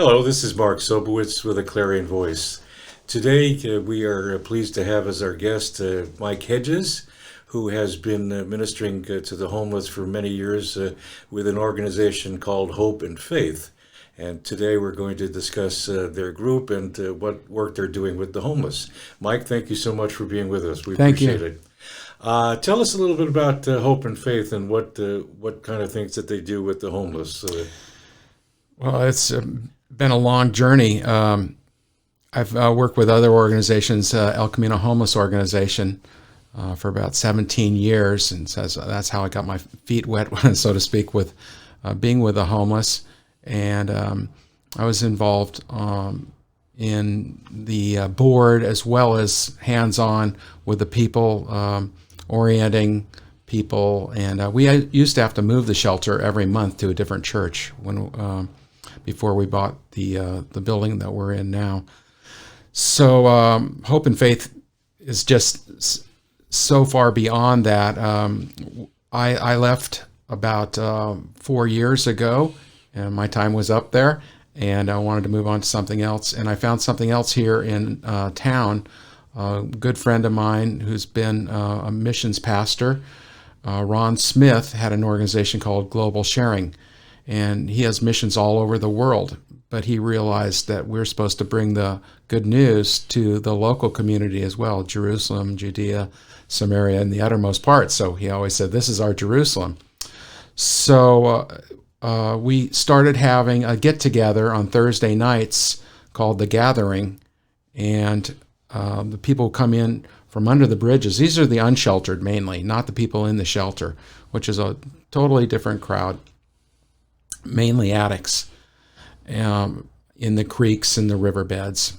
Hello, this is Mark Sobowitz with a Clarion Voice. Today we are pleased to have as our guest Mike Hedges, who has been ministering to the homeless for many years with an organization called Hope and Faith. And today we're going to discuss their group and what work they're doing with the homeless. Mike, thank you so much for being with us. We Thank appreciate you. it. Tell us a little bit about Hope and Faith and what kind of things that they do with the homeless. Well, it's been a long journey. I've worked with other organizations, El Camino Homeless Organization, for about 17 years, and says that's how I got my feet wet, so to speak, with being with the homeless. And I was involved in the board as well as hands-on with the people, orienting people. And we used to have to move the shelter every month to a different church when before we bought the building that we're in now. So Hope and Faith is just so far beyond that. I left about 4 years ago, and my time was up there, and I wanted to move on to something else. And I found something else here in town. A good friend of mine who's been a missions pastor, Ron Smith, had an organization called Global Sharing, and he has missions all over the world. But he realized that we're supposed to bring the good news to the local community as well, Jerusalem, Judea, Samaria, and the uttermost parts. So he always said, this is our Jerusalem. So we started having a get-together on Thursday nights called The Gathering, and the people come in from under the bridges. These are the unsheltered mainly, not the people in the shelter, which is a totally different crowd, mainly addicts in the creeks and the riverbeds.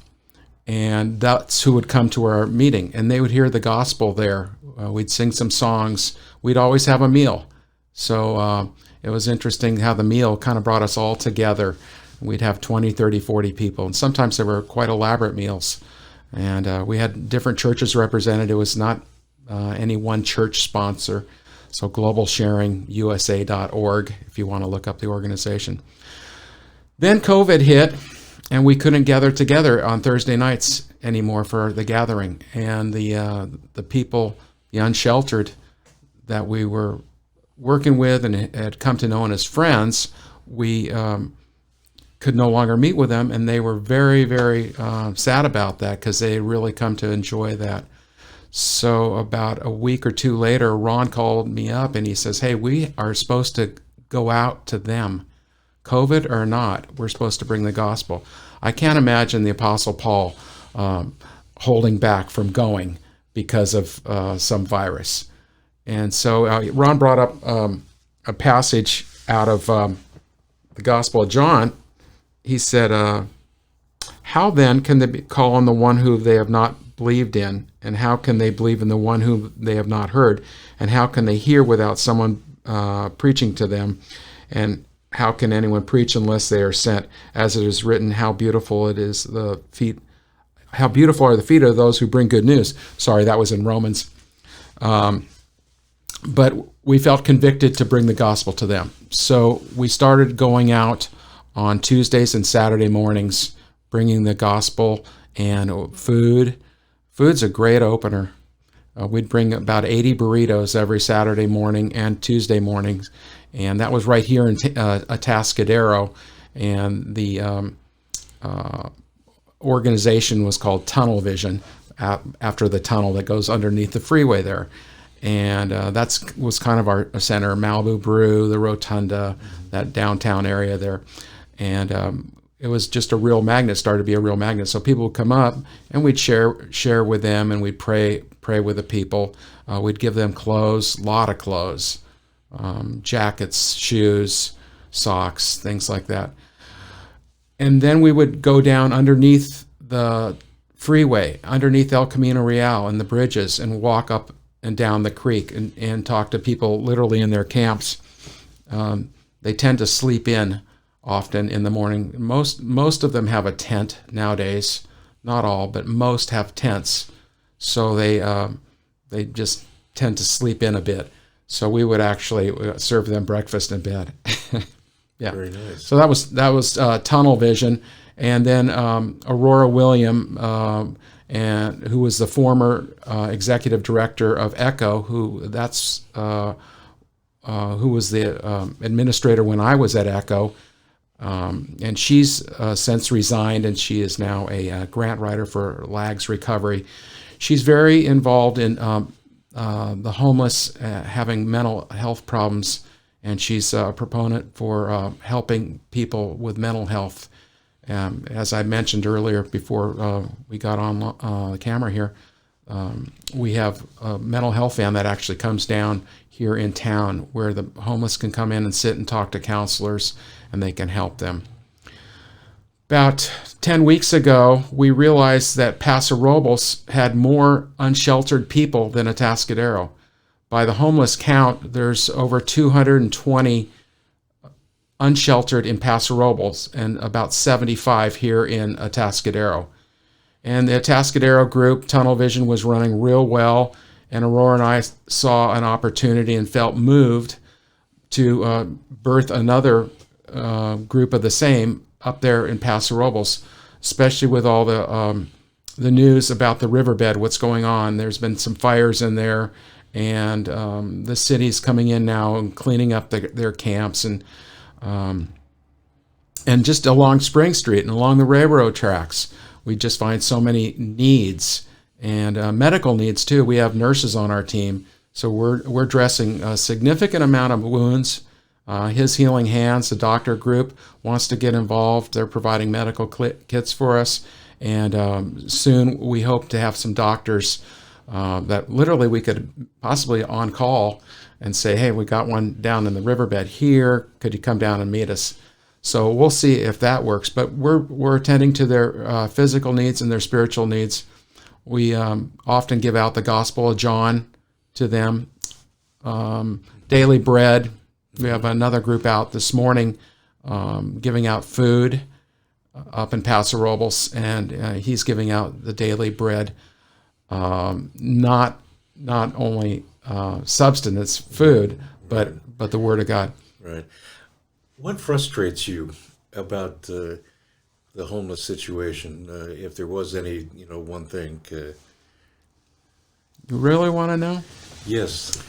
And that's who would come to our meeting, and they would hear the gospel there. We'd sing some songs. We'd always have a meal. So it was interesting how the meal kind of brought us all together. We'd have 20, 30, 40 people, and sometimes they were quite elaborate meals. And we had different churches represented. It was not any one church sponsor. So globalsharingusa.org, if you want to look up the organization. Then COVID hit, and we couldn't gather together on Thursday nights anymore for the gathering. And the people, the unsheltered that we were working with and had come to know as friends, we could no longer meet with them, and they were very, very sad about that because they had really come to enjoy that. So about a week or two later, Ron called me up and he says, hey, we are supposed to go out to them. COVID or not, we're supposed to bring the gospel. I can't imagine the Apostle Paul holding back from going because of some virus. And so Ron brought up a passage out of the Gospel of John. He said, how then can they call on the one who they have not believed in? And how can they believe in the one whom they have not heard? And how can they hear without someone preaching to them? And how can anyone preach unless they are sent? As it is written, how beautiful it is how beautiful are the feet of those who bring good news. Sorry, that was in Romans. But we felt convicted to bring the gospel to them. So we started going out on Tuesdays and Saturday mornings, bringing the gospel and food. Food's a great opener. We'd bring about 80 burritos every Saturday morning and Tuesday mornings, and that was right here in Atascadero. And the organization was called Tunnel Vision, after the tunnel that goes underneath the freeway there. And that was kind of our center, Malibu Brew, the Rotunda, that downtown area there. And it was just a real magnet, started to be a real magnet. So people would come up and we'd share with them, and we'd pray with the people. We'd give them clothes, a lot of clothes, jackets, shoes, socks, things like that. And then we would go down underneath the freeway, underneath El Camino Real and the bridges, and walk up and down the creek and talk to people literally in their camps. They tend to sleep in often in the morning. Most of them have a tent nowadays. Not all, but most have tents. So they just tend to sleep in a bit. So we would actually serve them breakfast in bed. Yeah. Very nice. So that was tunnel vision, and then Aurora William, and who was the former executive director of Echo, who was the administrator when I was at Echo, and she's since resigned, and she is now a grant writer for LAG's recovery. She's very involved in the homeless having mental health problems, and she's a proponent for helping people with mental health. As I mentioned earlier before we got on the camera here, we have a mental health van that actually comes down here in town where the homeless can come in and sit and talk to counselors, and they can help them. About 10 weeks ago, we realized that Paso Robles had more unsheltered people than Atascadero. By the homeless count, there's over 220 unsheltered in Paso Robles and about 75 here in Atascadero. And the Atascadero group, Tunnel Vision, was running real well, and Aurora and I saw an opportunity and felt moved to birth another group of the same up there in Paso Robles, especially with all the news about the riverbed, what's going on. There's been some fires in there, and the city's coming in now and cleaning up their camps, and just along Spring Street and along the railroad tracks, we just find so many needs, and medical needs too. We have nurses on our team, so we're dressing a significant amount of wounds. His Healing Hands, the doctor group, wants to get involved. They're providing medical kits for us, and soon we hope to have some doctors that literally we could possibly on call and say, hey, we got one down in the riverbed here. Could you come down and meet us? So we'll see if that works. But we're attending to their physical needs and their spiritual needs. We often give out the Gospel of John to them. Daily bread. We have another group out this morning giving out food up in Paso Robles, and he's giving out the daily bread, not only substance, food, but the Word of God. Right. What frustrates you about the homeless situation, if there was any, one thing? You really want to know? Yes.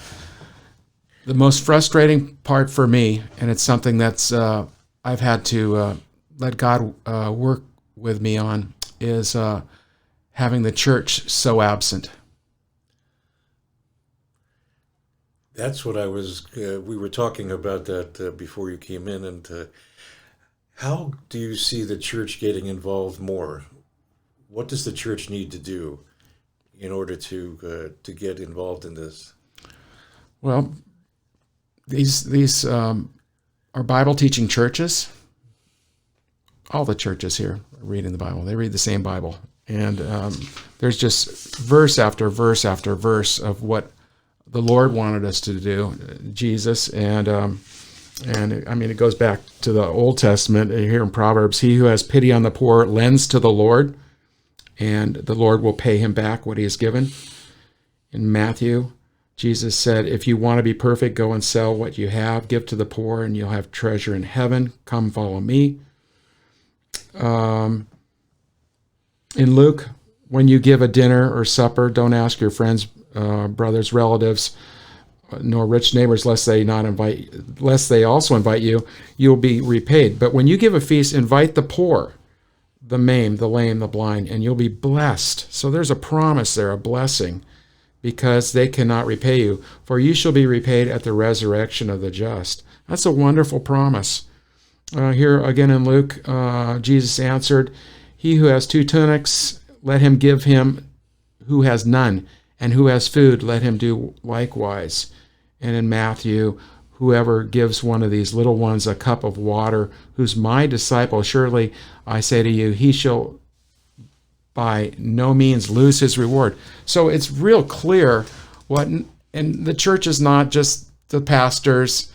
The most frustrating part for me, and it's something that's I've had to let God work with me on, is having the church so absent. That's what I was, we were talking about that before you came in, and how do you see the church getting involved more? What does the church need to do in order to get involved in this? Well, these are Bible teaching churches. All the churches here are reading the Bible. They read the same Bible, and there's just verse after verse after verse of what the Lord wanted us to do, Jesus, and I mean, it goes back to the Old Testament here in Proverbs. He who has pity on the poor lends to the Lord, and the Lord will pay him back what he has given. In Matthew, Jesus said, if you want to be perfect, go and sell what you have, give to the poor, and you'll have treasure in heaven. Come follow me. In Luke, when you give a dinner or supper, don't ask your friends, brothers, relatives, nor rich neighbors, lest they also invite you, you'll be repaid. But when you give a feast, invite the poor, the maimed, the lame, the blind, and you'll be blessed. So there's a promise there, a blessing, because they cannot repay you, for you shall be repaid at the resurrection of the just. That's a wonderful promise. Here again in Luke, Jesus answered, he who has 2 tunics, let him give him who has none, and who has food, let him do likewise. And in Matthew, whoever gives one of these little ones a cup of water, who's my disciple, surely I say to you, he shall by no means lose his reward. So it's real clear and the church is not just the pastors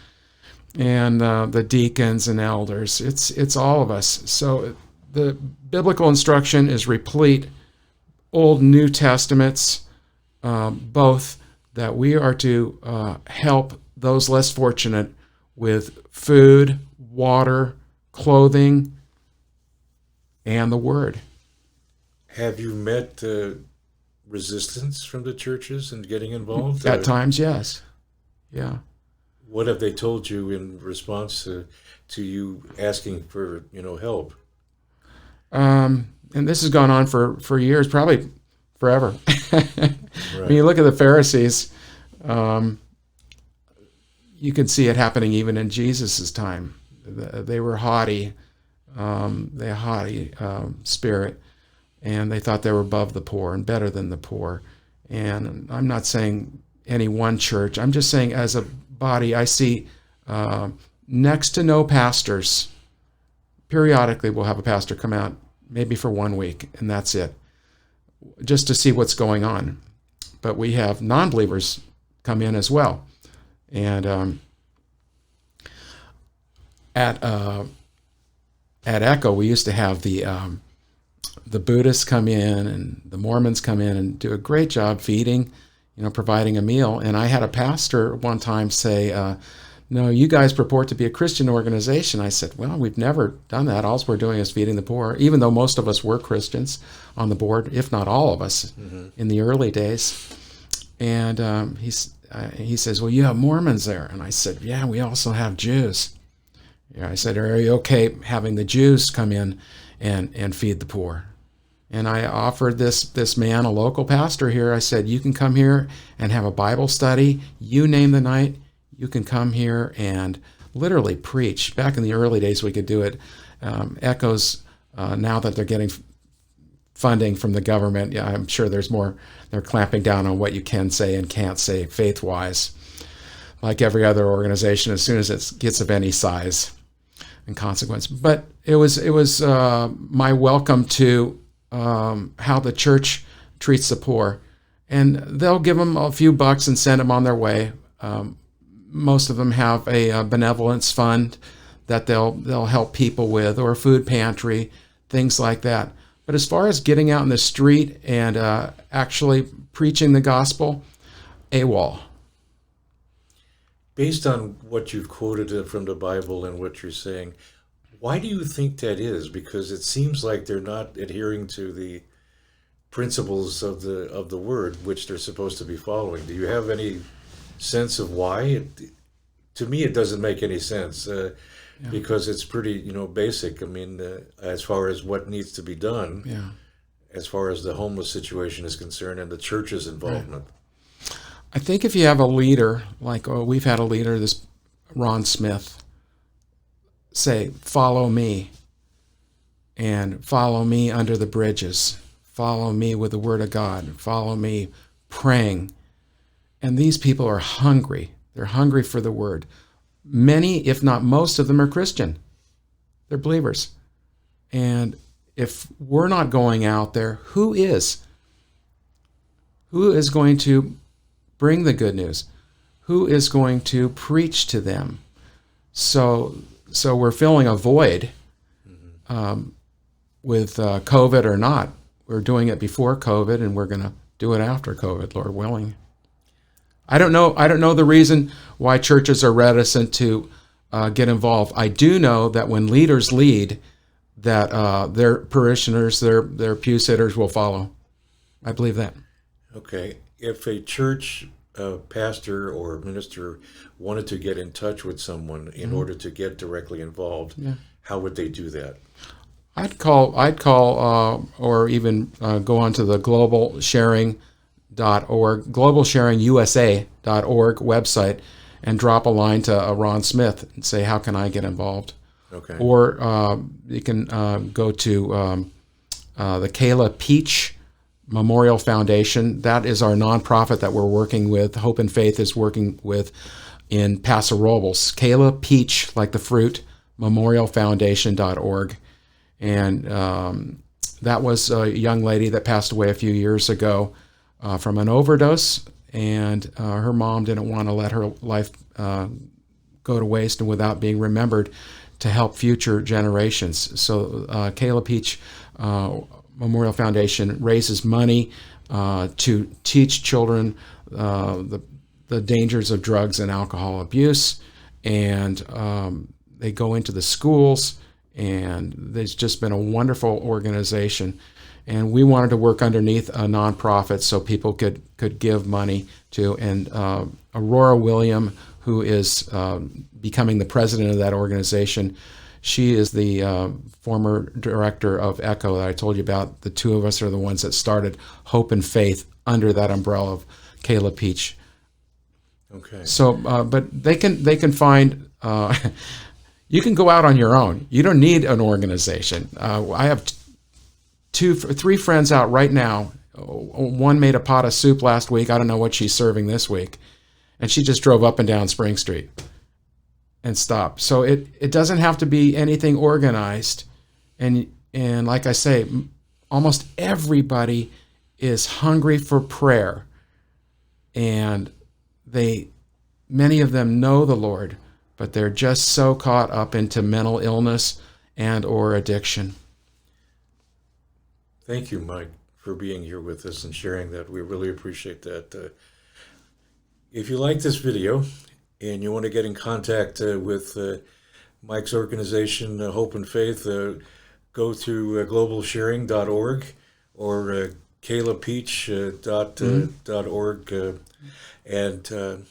and the deacons and elders. It's all of us. So the biblical instruction is replete, Old New Testaments, both, that we are to help those less fortunate with food, water, clothing, and the Word. Have you met resistance from the churches in getting involved? At times, yes. Yeah. What have they told you in response to you asking for help? And this has gone on for years, probably forever. Right. When you look at the Pharisees, you can see it happening even in Jesus' time. They were haughty, they had a haughty spirit, and they thought they were above the poor and better than the poor. And I'm not saying any one church. I'm just saying as a body, I see next to no pastors. Periodically, we'll have a pastor come out, maybe for 1 week, and that's it, just to see what's going on. But we have non-believers come in as well. And at Echo, we used to have the Buddhists come in and the Mormons come in and do a great job feeding, providing a meal. And I had a pastor one time say, no, you guys purport to be a Christian organization. I said, well, we've never done that. All we're doing is feeding the poor, even though most of us were Christians on the board, if not all of us, in the early days. And he says, well, you have Mormons there. And I said, yeah, we also have Jews. Yeah, I said, are you okay having the Jews come in and feed the poor? And I offered this man, a local pastor here, I said, you can come here and have a Bible study. You name the night. You can come here and literally preach. Back in the early days, we could do it. Echoes, now that they're getting funding from the government, yeah, I'm sure there's more. They're clamping down on what you can say and can't say faith-wise. Like every other organization, as soon as it gets of any size and consequence. But it was my welcome to how the church treats the poor. And they'll give them a few bucks and send them on their way. Most of them have a benevolence fund that they'll help people with, or a food pantry, things like that. But as far as getting out in the street and actually preaching the gospel, AWOL. Based on what you've quoted from the Bible and what you're saying, why do you think that is? Because it seems like they're not adhering to the principles of the word, which they're supposed to be following. Do you have any sense of why? To me, it doesn't make any sense because it's pretty, basic. I mean, as far as what needs to be done, as far as the homeless situation is concerned and the church's involvement. Right. I think if you have a leader, like we've had a leader, this Ron Smith, say, follow me, and follow me under the bridges, follow me with the word of God, follow me praying. And these people are hungry. They're hungry for the word. Many, if not most of them, are Christian. They're believers. And if we're not going out there, who is? Who is going to bring the good news? Who is going to preach to them? So we're filling a void with COVID or not. We're doing it before COVID, and we're going to do it after COVID, Lord willing. I don't know the reason why churches are reticent to get involved. I do know that when leaders lead, that their parishioners, their pew sitters will follow. I believe that. Okay. If a church pastor or minister wanted to get in touch with someone in order to get directly involved, how would they do that? I'd call, or even go onto the globalsharingusa.org website and drop a line to Ron Smith and say, how can I get involved? Okay. Or you can go to the Kayla Peach Memorial Foundation. That is our nonprofit that we're working with. Hope and Faith is working with in Paso Robles. Kayla Peach, like the fruit, memorialfoundation.org. And that was a young lady that passed away a few years ago from an overdose, and her mom didn't want to let her life go to waste and without being remembered to help future generations. So Kayla Peach Memorial Foundation raises money to teach children the dangers of drugs and alcohol abuse, and they go into the schools, and there's just been a wonderful organization. And we wanted to work underneath a nonprofit so people could give money to. And Aurora William, who is becoming the president of that organization, she is the former director of ECHO that I told you about. The two of us are the ones that started Hope and Faith under that umbrella of Kayla Peach. Okay. So, but they can find. You can go out on your own. You don't need an organization. I have three friends out right now. One made a pot of soup last week. I don't know what she's serving this week, and she just drove up and down Spring Street and stopped. So it doesn't have to be anything organized, and like I say, almost everybody is hungry for prayer, and many of them know the Lord, but they're just so caught up into mental illness and or addiction. Thank you, Mike, for being here with us and sharing that. We really appreciate that. If you like this video and you want to get in contact with Mike's organization, Hope and Faith, go to globalsharing.org or kaylapeach.org, and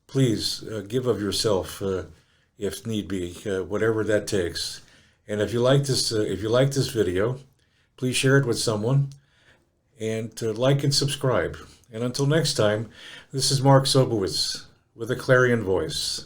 please give of yourself if need be, whatever that takes. And if you like this video, please share it with someone, and like and subscribe. And until next time, this is Mark Sobowitz with a Clarion Voice.